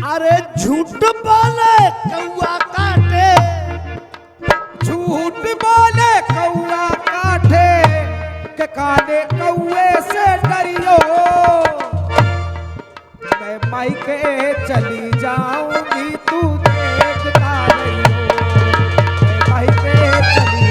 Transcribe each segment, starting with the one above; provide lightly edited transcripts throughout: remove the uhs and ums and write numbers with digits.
अरे झूठ बोले कौआ काटे, झूठ बोले कौआ काटे के काले कौए से डरियो। मैं मायके चली जाऊंगी तू देखता रहियो। मैं मायके चली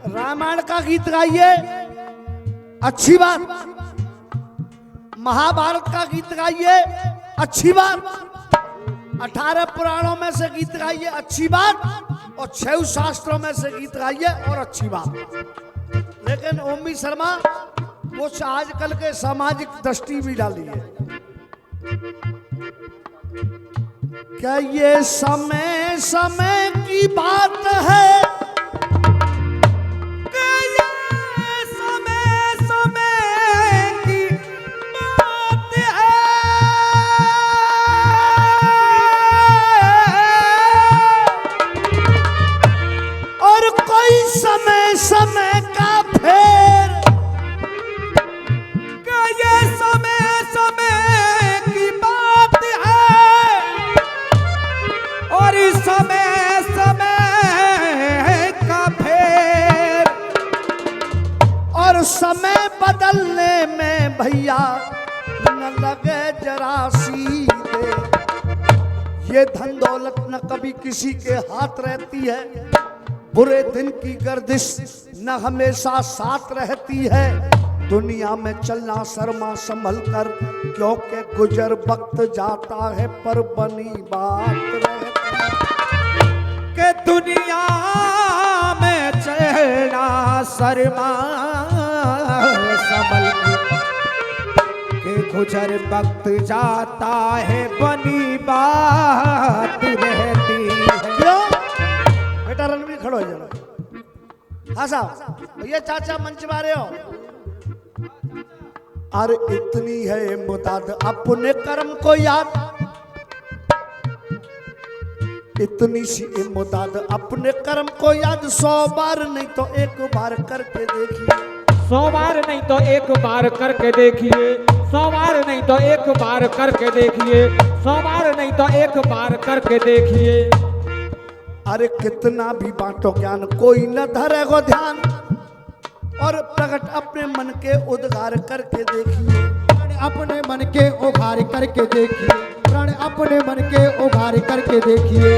रामायण का गीत गाइए अच्छी बात, महाभारत का गीत गाइए अच्छी बात, 18 पुराणों में से गीत गाइए अच्छी बात, और 6 शास्त्रों में से गीत गाइए और अच्छी बात। लेकिन ओमी शर्मा कुछ आजकल के सामाजिक दृष्टि भी डाली है। क्या ये समय समय की बात है, समय समय का फेर, ये समय समय की बात है, और इस समय समय का फेर, और समय बदलने में भैया न लगे जरा सीधे। ये धन दौलत न कभी किसी के हाथ रहती है, बुरे दिन की गर्दिश न हमेशा साथ रहती है। दुनिया में चलना शर्मा संभल कर, क्योंकि गुजर वक्त जाता है पर बनी बात रहती है। के दुनिया में चलना शर्मा संभल के गुजर वक्त जाता है बनी बात रहती है। क्यों बेटा रणवीर खड़ो हो जरा। हाँ साहब भैया चाचा मंच मारे हो। अरे इतनी है मुताद अपने कर्म को याद, इतनी सी मुताद अपने कर्म को याद, 100 बार नहीं तो एक बार करके देखिए। 100 बार नहीं तो एक बार करके देखिए। 100 बार नहीं तो एक बार करके देखिए। 100 बार नहीं तो एक बार करके देखिए। अरे कितना भी बांटो ज्ञान कोई न धरेगो ध्यान, और प्रकट अपने मन के उद्गार करके देखिए। अपने मन के उघार करके देखिए। प्रण अपने मन के उघार करके देखिए।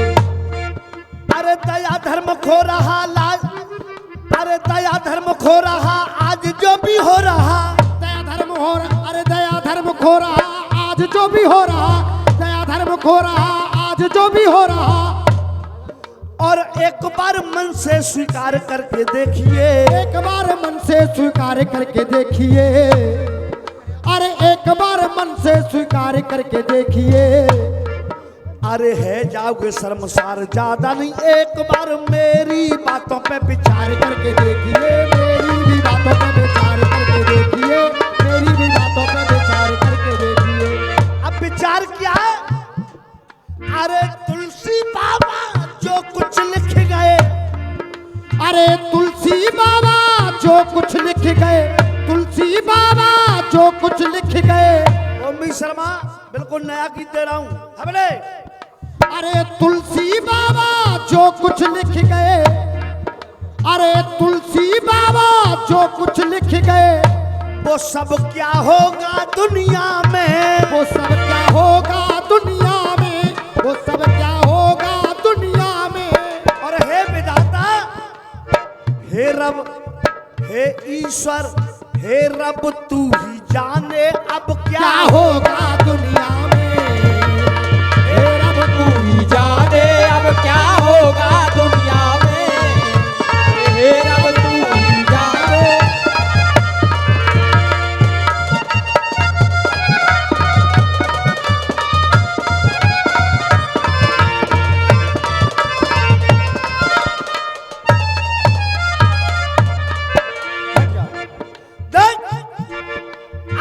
अरे दया धर्म खो रहा लाज, अरे दया धर्म खो रहा आज जो भी हो रहा। दया धर्म हो रहा, अरे दया धर्म खो रहा आज जो भी हो रहा। दया धर्म खो रहा आज जो भी हो रहा। और एक बार मन से स्वीकार करके देखिए। एक बार मन से स्वीकार करके देखिए। अरे एक बार मन से स्वीकार करके देखिए। अरे है जाओगे शर्मसार ज्यादा नहीं, एक बार मेरी बातों पे विचार करके देखिए। मेरी भी बातों पे विचार करके देखिए। मेरी भी बातों पे विचार करके देखिए। अब विचार क्या है? अरे तुलसी बाबा जो कुछ लिख गए, अरे तुलसी बाबा जो कुछ लिख गए। तुलसी बाबा जो कुछ लिख गए। ओमी शर्मा बिल्कुल नया गीत दे रहा हूँ हमने। अरे तुलसी बाबा जो कुछ लिख गए। अरे तुलसी बाबा जो कुछ लिख गए। वो सब क्या होगा दुनिया में, वो सब क्या होगा दुनिया में। वो सब क्या होगा दुनिया में। और हे विधाता, हे रब, हे ईश्वर, हे रब तू ही जाने अब क्या होगा दुनिया में। हे रब तू ही जाने अब क्या होगा दुनिया में। हे रब तू ही जाने।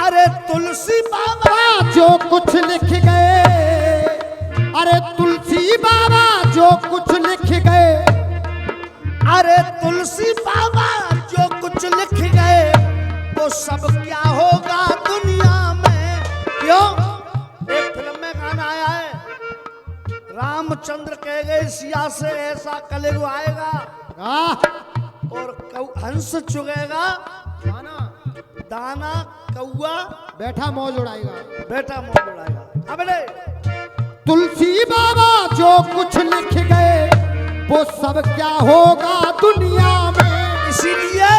अरे तुलसी बाबा जो अरे तुलसी बाबा जो कुछ लिख गए, अरे तुलसी बाबा जो कुछ लिख गए वो सब क्या होगा दुनिया में। क्यों? एक फिल्म में गाना आया है, रामचंद्र कह गए सिया से ऐसा कलयुग आएगा और हंस चुगेगा दाना कौआ बैठा मौज उड़ाएगा। बेटा मौत उड़ाएगा। अब तुलसी बाबा जो कुछ लिख गए वो सब क्या होगा दुनिया में। इसीलिए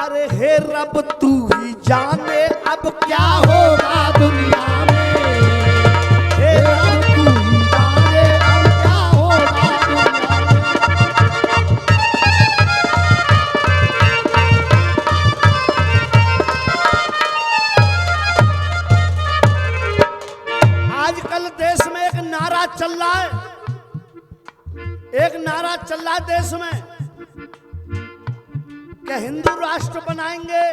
अरे हे रब तू ही जाने अब क्या होगा दुनिया में, हे रब तू ही जाने अब क्या होगा दुनिया में। आजकल देश में एक नारा चल रहा है, एक नारा चल रहा है देश में कि हिंदू राष्ट्र बनाएंगे,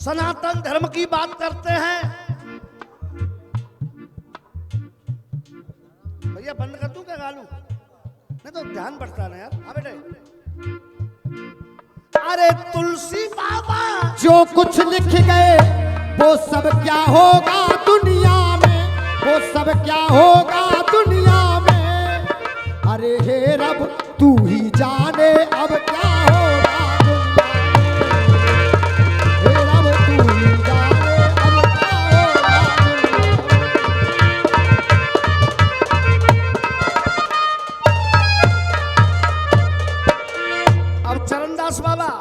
सनातन धर्म की बात करते हैं। भैया बंद कर दूं क्या गालू? नहीं तो ध्यान बढ़ता ना यार। हाँ बेटे, अरे तुलसी बाबा जो कुछ लिख गए वो सब क्या होगा दुनिया में, वो सब क्या होगा दुनिया में। अरे हे रब तू ही जाने अब क्या होगा दुनिया में, हे रब तू ही जाने अब क्या होगा दुनिया में। अब चरणदास बाबा,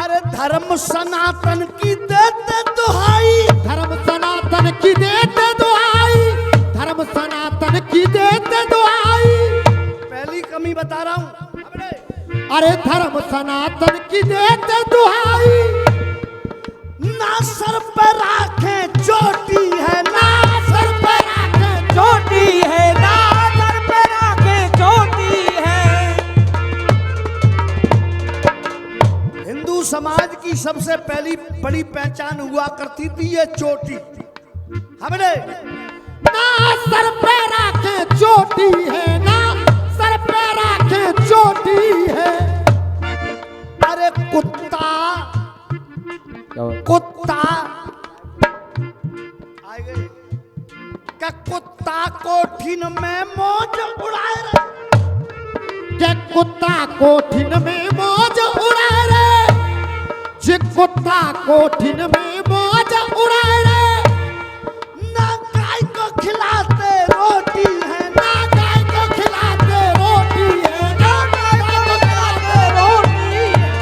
अरे धर्म सनातन की देते दुहाई, धर्म सनातन की देते दुहाई, धर्म सनातन की देते दुहाई। पहली कमी बता रहा हूं। अरे धर्म सनातन की देते दुहाई, ना सर पे राखे चोटी है, ना सर पे राखे चोटी है, ना सर पे राखे चोटी है। हिंदू समाज की सबसे पहली बड़ी पहचान हुआ करती थी ये चोटी। हमने ना सर पे राखे चोटी है, ना सर पे राखे चोटी है। अरे कुत्ता कुत्ता आ गए क्या? कुत्ता कोठिन में मौज उड़ाए रे, क्या कुत्ता कोठिन में मौज उड़ाए रे, जे कुत्ता कोठिन में मौज उड़ाए रे। ना गाय को खिलाते रोटी है, ना गाय को खिलाते रोटी है, ना गाय को खिलाते रोटी है।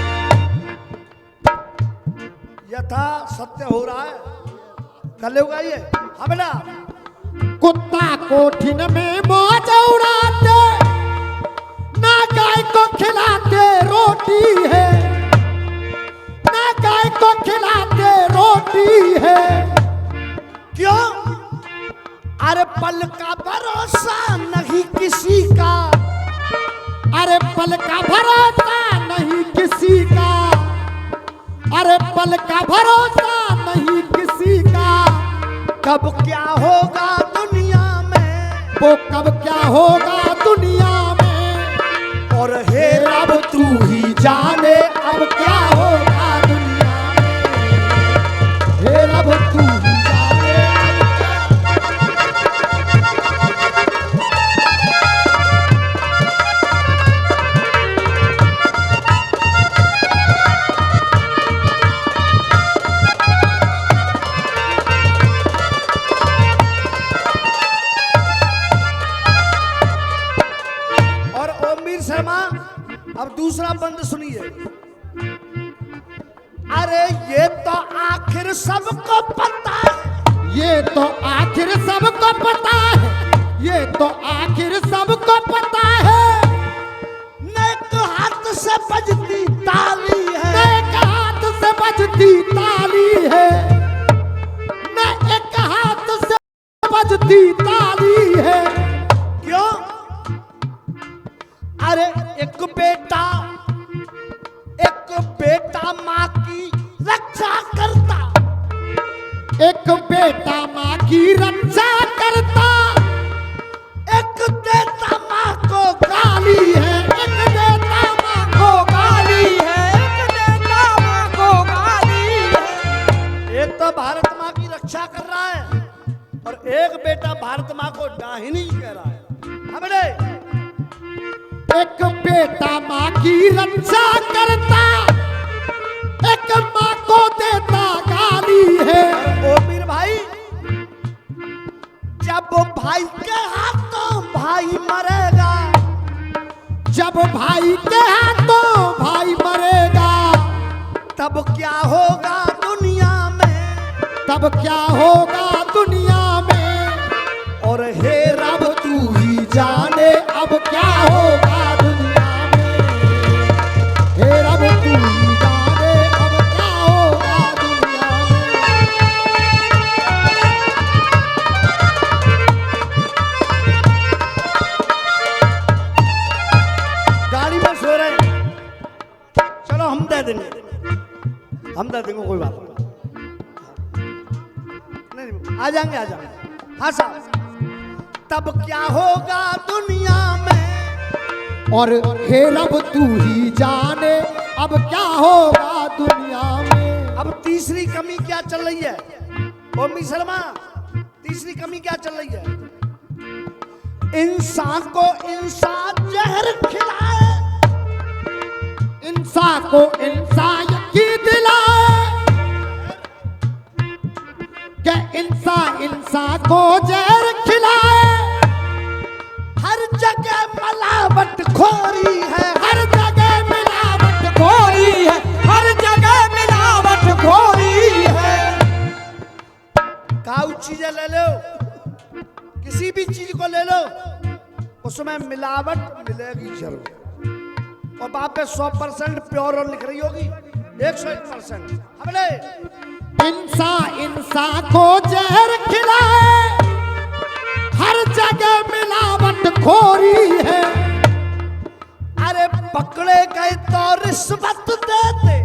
यथा सत्य हो रहा है, कलयुग ये। हाँ बेटा, कुत्ता कोठिन में मौज उड़ाते, ना गाय को खिलाते रोटी है, ना गाय को खिलाते रोटी है। क्यों? अरे पल का भरोसा नहीं किसी का, अरे पल का भरोसा नहीं किसी का, अरे पल का भरोसा नहीं किसी का। कब क्या होगा दुनिया में, वो कब क्या होगा दुनिया में। और हे रब तू ही जाने अब क्या होगा दुनिया में, हे रब तू ही जाने अब क्या। और ओमवीर शर्मा अब दूसरा बंद सुनिए। अरे ये तो आखिर सबको पता है, ये तो आखिर सबको पता है, ये तो आखिर सबको पता है। नेक हाथ से बजती ताली है, एक हाथ से बजती ताली है, न एक हाथ से बजती ताली है। क्यों? अरे एक बेटा माँ की रक्षा करता, एक बेटा माँ की रक्षा एक बेटा भारत माँ को डाहिनी कह रहा है। हमने एक बेटा माँ की रक्षा करता, एक माँ को देता गाली है। ओ मीर भाई, जब भाई के हाथों भाई मरेगा, जब भाई के हाथों भाई मरेगा, तब क्या होगा दुनिया में, तब क्या होगा दुनिया में। और हे रब तू ही जाने अब क्या होगा दुनिया में। हे रब तू ही जाने अब क्या होगा दुनिया में। गाड़ी में सो रहे हैं, चलो हम दे देंगे, हम दे देंगे, कोई बात नहीं, आ जाएंगे, आ जाएंगे। हाँ साहब, तब क्या होगा दुनिया में, और हे रब तू ही जाने अब क्या होगा दुनिया में। अब तीसरी कमी क्या चल रही है ओमी शर्मा? तीसरी कमी क्या चल रही है? इंसान को इंसान जहर खिलाए, इंसान को इंसान की दिलाए, क्या इंसान इंसान को जहर खिलाए। हर जगह मिलावट खोरी है, हर जगह मिलावट खोरी है, हर जगह मिलावट खोरी है। काऊ चीजें ले लो, किसी भी चीज को ले लो, उसमें मिलावट मिलेगी जरूर। और वहां पे 100% प्योर और लिख रही होगी, 101%। हमने इंसान इंसान को जहर खिलाए, हर जगह मिलावट खोरी है। अरे पकड़े गए तो रिश्वत देते,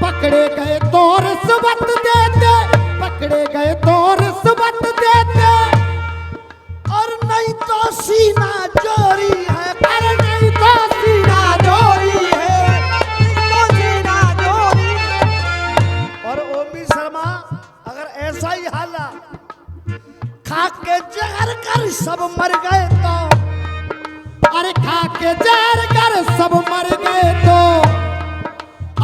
पकड़े गए तो रिश्वत देते, पकड़े गए तो रिश्वत देते। और नहीं तो सीना जोरी है, अरे नहीं तो सीना जोरी है, तो सीना जोरी। और ओमी शर्मा, अगर ऐसा ही हाल खा के जहर कर सब मर गए तो, अरे खा के जहर कर सब मर गए तो,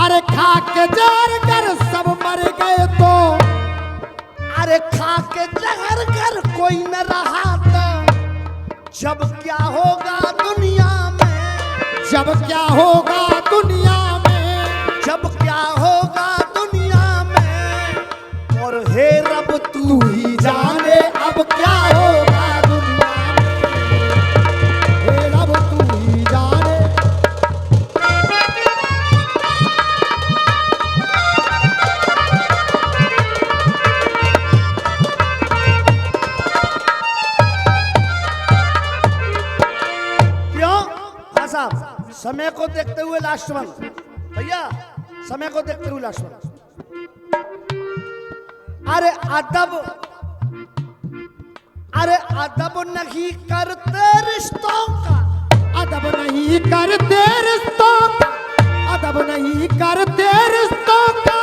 अरे खा के जहर कर सब मर गए तो, अरे खा के जहर कर कोई न रहा तो, जब क्या होगा दुनिया में, जब क्या होगा दुनिया में, जब क्या होगा दुनिया में। और हे रब तू ही जाने अब क्या होगा दुनिया में। हे रब तू ही जाने। क्यों? हाँ साहब, समय को देखते हुए लास्ट वन भैया, समय को देखते हुए लास्ट वन। अरे अदब, अरे अदब नहीं करते रिश्तों का, अदब नहीं करते रिश्तों का, अदब नहीं करते रिश्तों का।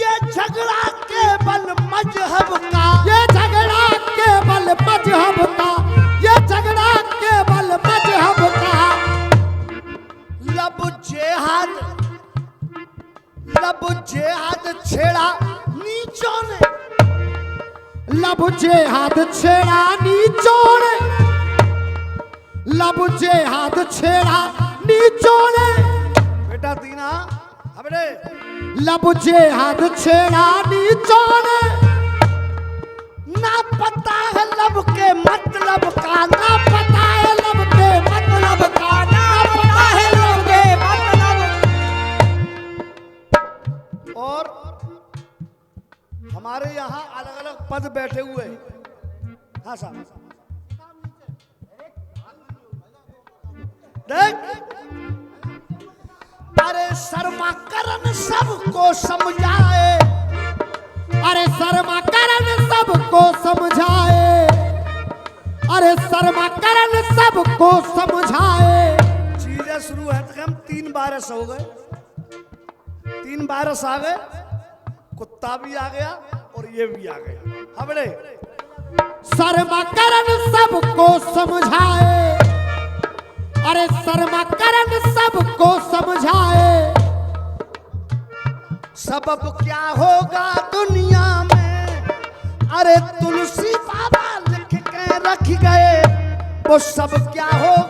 ये झगड़ा केवल मजहब का, ये झगड़ा केवल मजहब का, ये झगड़ा केवल मजहब का। लब जेहाद छेड़ा नीचों ने, लब जेहाद छेड़ा नीचों ने, लब जेहाद छेड़ा नीचों ने। बेटा दीना, हमने लब जेहाद छेड़ा नीचों ने। ना पता है लब के मतलब का, ना पता है लब के मतलब का, ना पता है लब के मतलब। और हमारे यहाँ अलग अलग पद बैठे हुए हैं। हाँ साहब, देख, अरे शर्माकरण सबको समझाए, अरे शर्माकरण सबको समझाए, अरे शर्माकरण सबको समझाए। चीजें शुरू है तो हम 3 बारस हो गए, 3 बारस आ गए, कुत्ता भी आ गया और ये भी आ गया। हमने शर्माकरण सबको समझाए, अरे शर्माकरण सबको समझाए। सबब क्या होगा दुनिया में, अरे तुलसी बाबा लिख के रख गए, वो सब क्या होगा